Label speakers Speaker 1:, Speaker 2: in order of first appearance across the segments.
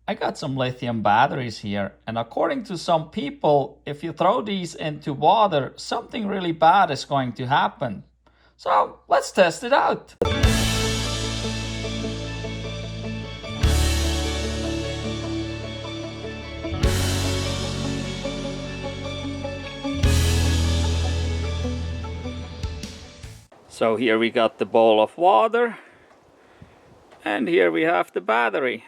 Speaker 1: I got some lithium batteries here, and according to some people, if you throw these into water, something really bad is going to happen. So let's test it out. So here we got the bowl of water, and here we have the battery.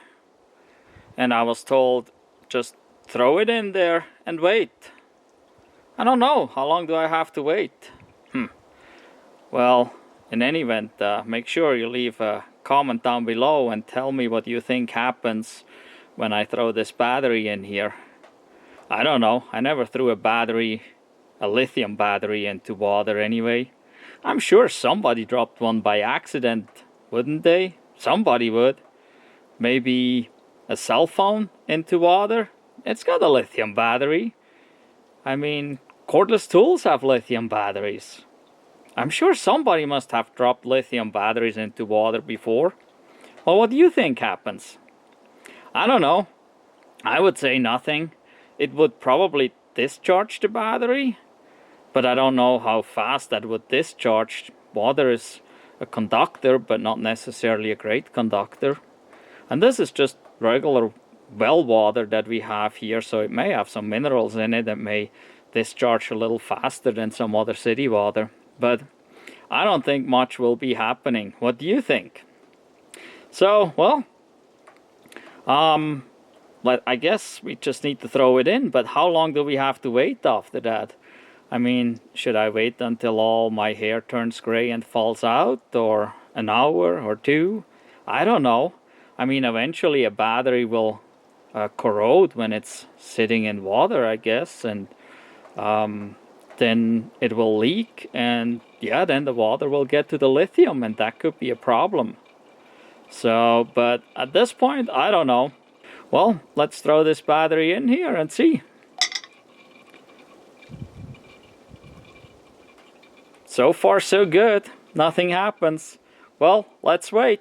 Speaker 1: And I was told, just throw it in there and wait. I don't know, how long do I have to wait? Well, in any event, make sure you leave a comment down below and tell me what you think happens when I throw this battery in here. I don't know, I never threw a lithium battery into water anyway. I'm sure somebody dropped one by accident, wouldn't they? Somebody would. Maybe a cell phone into water? It's got a lithium battery. I mean, cordless tools have lithium batteries. I'm sure somebody must have dropped lithium batteries into water before. Well, what do you think happens? I don't know. I would say nothing. It would probably discharge the battery, but I don't know how fast that would discharge. Water is a conductor, but not necessarily a great conductor. And this is just regular well water that we have here, so it may have some minerals in it that may discharge a little faster than some other city water. But I don't think much will be happening. What do you think? So, well, I guess we just need to throw it in, but how long do we have to wait after that? I mean, should I wait until all my hair turns gray and falls out, or an hour or two? I don't know. I mean, eventually a battery will corrode when it's sitting in water, I guess, and then it will leak, and yeah, then the water will get to the lithium, and that could be a problem. So, but at this point, I don't know. Well, let's throw this battery in here and see. So far, so good. Nothing happens. Well, let's wait.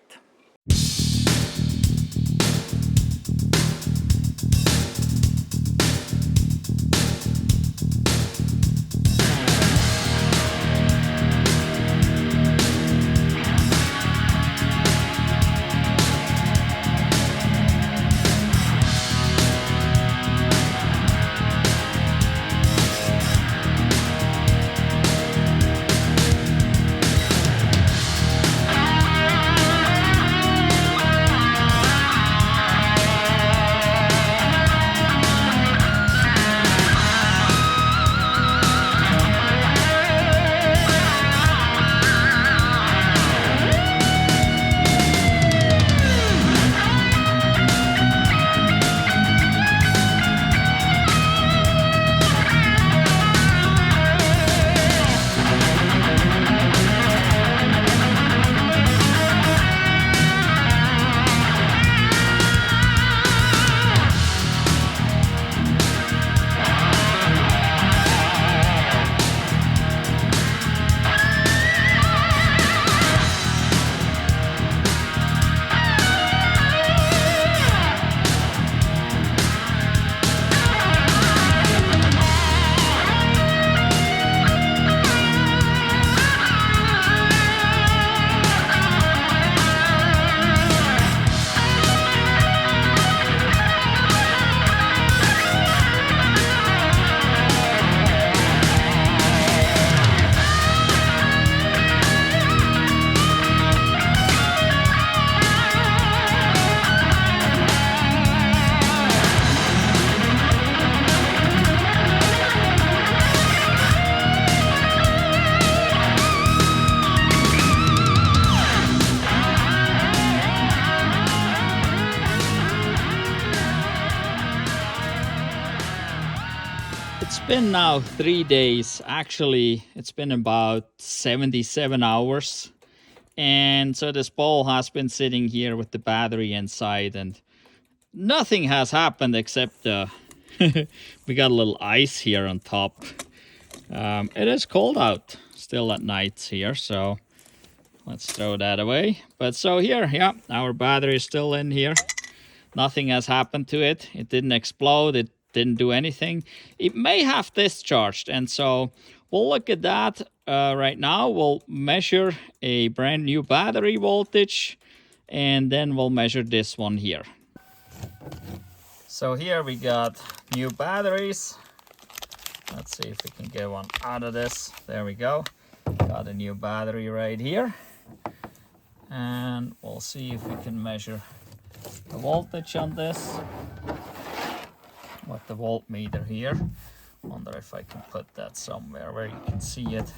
Speaker 1: It's been now 3 days. Actually, it's been about 77 hours. And so this bowl has been sitting here with the battery inside, and nothing has happened except we got a little ice here on top. It is cold out still at nights here, so let's throw that away. But so here, yeah, our battery is still in here. Nothing has happened to it. It didn't explode. It didn't do anything. It may have discharged, and so we'll look at that right now. We'll measure a brand new battery voltage, and then we'll measure this one here. So here we got new batteries. Let's see if we can get one out of this. There we go. Got a new battery right here. And we'll see if we can measure the voltage on this with the voltmeter here. Wonder if I can put that somewhere where you can see it.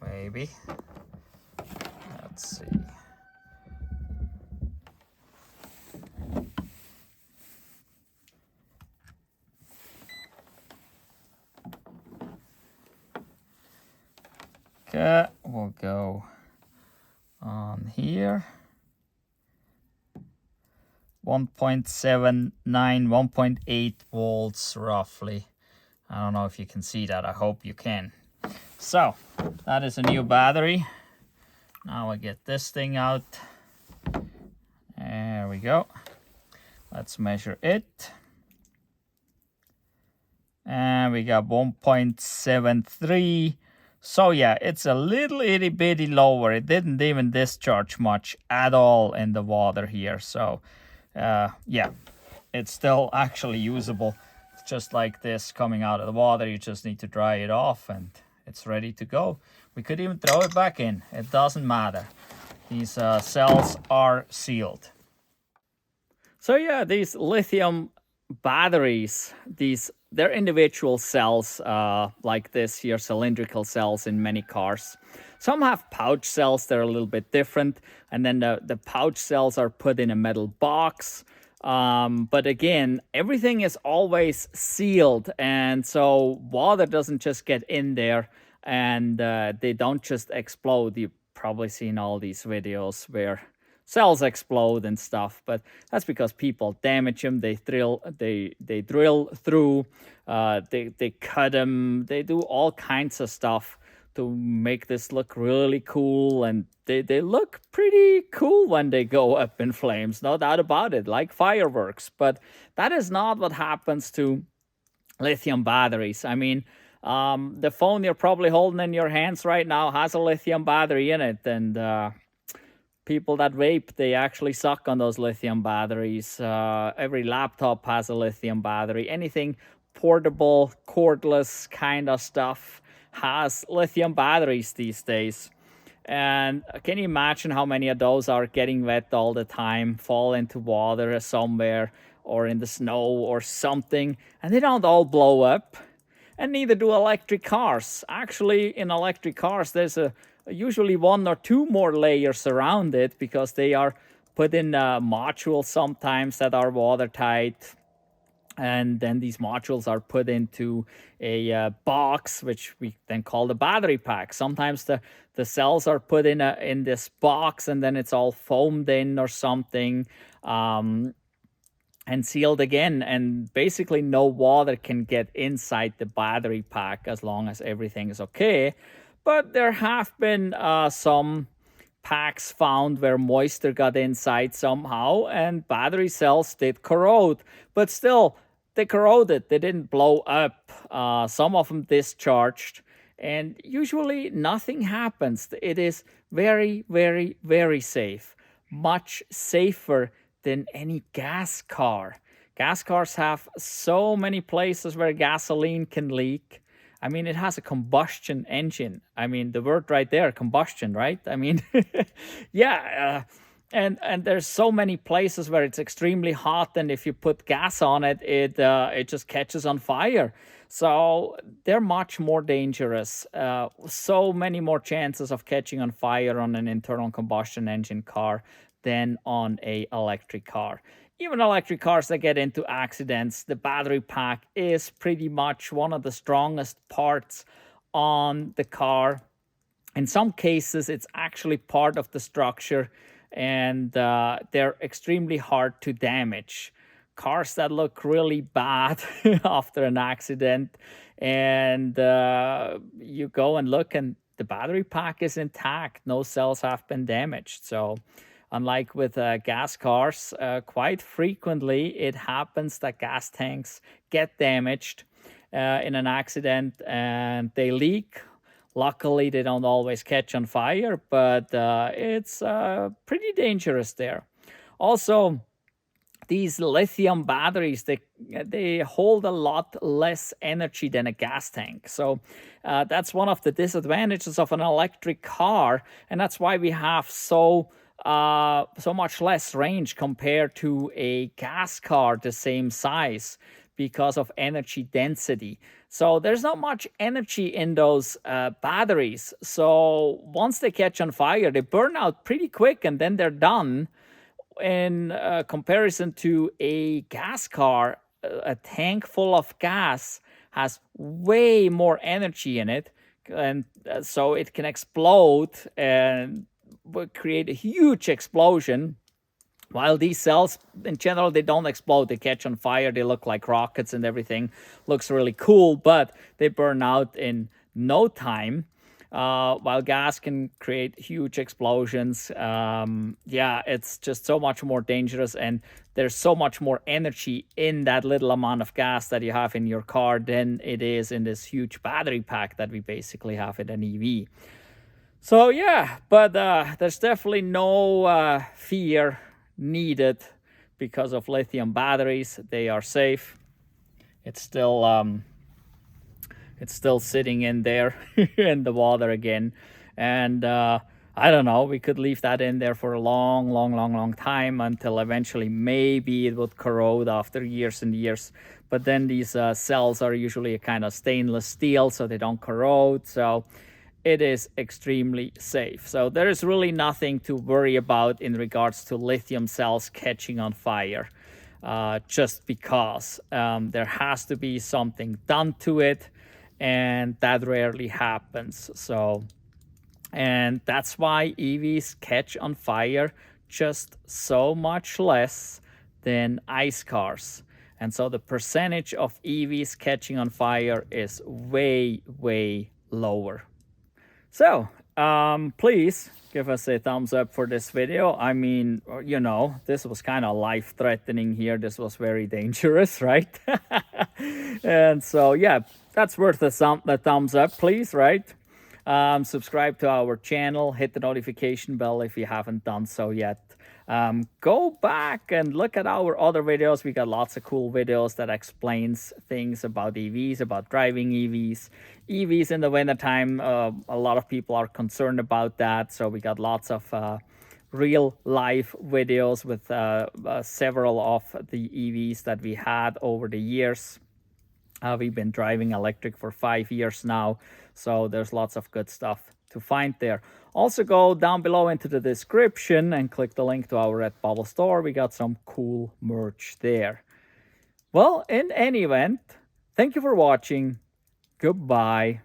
Speaker 1: Maybe. Let's see. Okay, we'll go on here. 1.79, 1.8 volts roughly. I don't know if you can see that. I hope you can. So that is a new battery. Now I get this thing out. There we go. Let's measure it. And we got 1.73. So yeah, it's a little itty bitty lower. It didn't even discharge much at all in the water here. So yeah, it's still actually usable. It's just like this coming out of the water. You just need to dry it off and it's ready to go. We could even throw it back in. It doesn't matter. These cells are sealed. So yeah, these lithium batteries, they're individual cells like this here, cylindrical cells in many cars. Some have pouch cells that are a little bit different, and then the pouch cells are put in a metal box. But again, everything is always sealed, and so water doesn't just get in there and they don't just explode. You've probably seen all these videos where cells explode and stuff, but that's because people damage them. They drill through, they cut them, they do all kinds of stuff to make this look really cool, and they look pretty cool when they go up in flames, no doubt about it, like fireworks. But that is not what happens to lithium batteries. I mean, the phone you're probably holding in your hands right now has a lithium battery in it, and people that vape, they actually suck on those lithium batteries. Every laptop has a lithium battery. Anything portable, cordless kind of stuff has lithium batteries these days. And can you imagine how many of those are getting wet all the time, fall into water somewhere or in the snow or something, and they don't all blow up? And neither do electric cars. Actually, in electric cars, there's usually one or two more layers around it because they are put in modules sometimes that are watertight. And then these modules are put into a box, which we then call the battery pack. Sometimes the cells are put in this box and then it's all foamed in or something. And sealed again, and basically no water can get inside the battery pack as long as everything is okay. But there have been some packs found where moisture got inside somehow, and battery cells did corrode. But still, they corroded. They didn't blow up. Some of them discharged, and usually nothing happens. It is very, very, very safe. Much safer than any gas car. Gas cars have so many places where gasoline can leak. I mean, it has a combustion engine. I mean, the word right there, combustion, right? I mean, yeah. And there's so many places where it's extremely hot, and if you put gas on it, it just catches on fire. So they're much more dangerous. So many more chances of catching on fire on an internal combustion engine car than on a electric car. Even electric cars that get into accidents, the battery pack is pretty much one of the strongest parts on the car. In some cases, it's actually part of the structure, and they're extremely hard to damage. Cars that look really bad after an accident, and you go and look, and the battery pack is intact. No cells have been damaged. So unlike with gas cars, quite frequently it happens that gas tanks get damaged in an accident and they leak. Luckily, they don't always catch on fire, but it's pretty dangerous there. Also, these lithium batteries, they hold a lot less energy than a gas tank. So that's one of the disadvantages of an electric car, and that's why we have so much less range compared to a gas car the same size, because of energy density. So there's not much energy in those batteries. So once they catch on fire, they burn out pretty quick and then they're done. In comparison to a gas car, a tank full of gas has way more energy in it, and so it can explode and create a huge explosion. While these cells, in general, they don't explode. They catch on fire. They look like rockets and everything. Looks really cool, but they burn out in no time. While gas can create huge explosions. Yeah, it's just so much more dangerous, and there's so much more energy in that little amount of gas that you have in your car than it is in this huge battery pack that we basically have in an EV. So yeah, but there's definitely no fear needed because of lithium batteries. They are safe. It's still sitting in there in the water again. And I don't know, we could leave that in there for a long time until eventually maybe it would corrode after years and years. But then these cells are usually a kind of stainless steel, so they don't corrode. So it is extremely safe. So there is really nothing to worry about in regards to lithium cells catching on fire. Just because there has to be something done to it, and that rarely happens. So, and that's why EVs catch on fire just so much less than ICE cars. And so the percentage of EVs catching on fire is way lower. So please give us a thumbs up for this video. I mean, you know, this was kind of life-threatening here. This was very dangerous, right? And so, yeah, that's worth a thumbs up, please, right? Subscribe to our channel. Hit the notification bell if you haven't done so yet. Go back and look at our other videos. We got lots of cool videos that explains things about EVs, about driving EVs. EVs in the wintertime, a lot of people are concerned about that. So we got lots of real life videos with several of the EVs that we had over the years. We've been driving electric for 5 years now. So there's lots of good stuff to find there. Also go down below into the description and click the link to our Redbubble store. We got some cool merch there. Well, in any event, thank you for watching. Goodbye.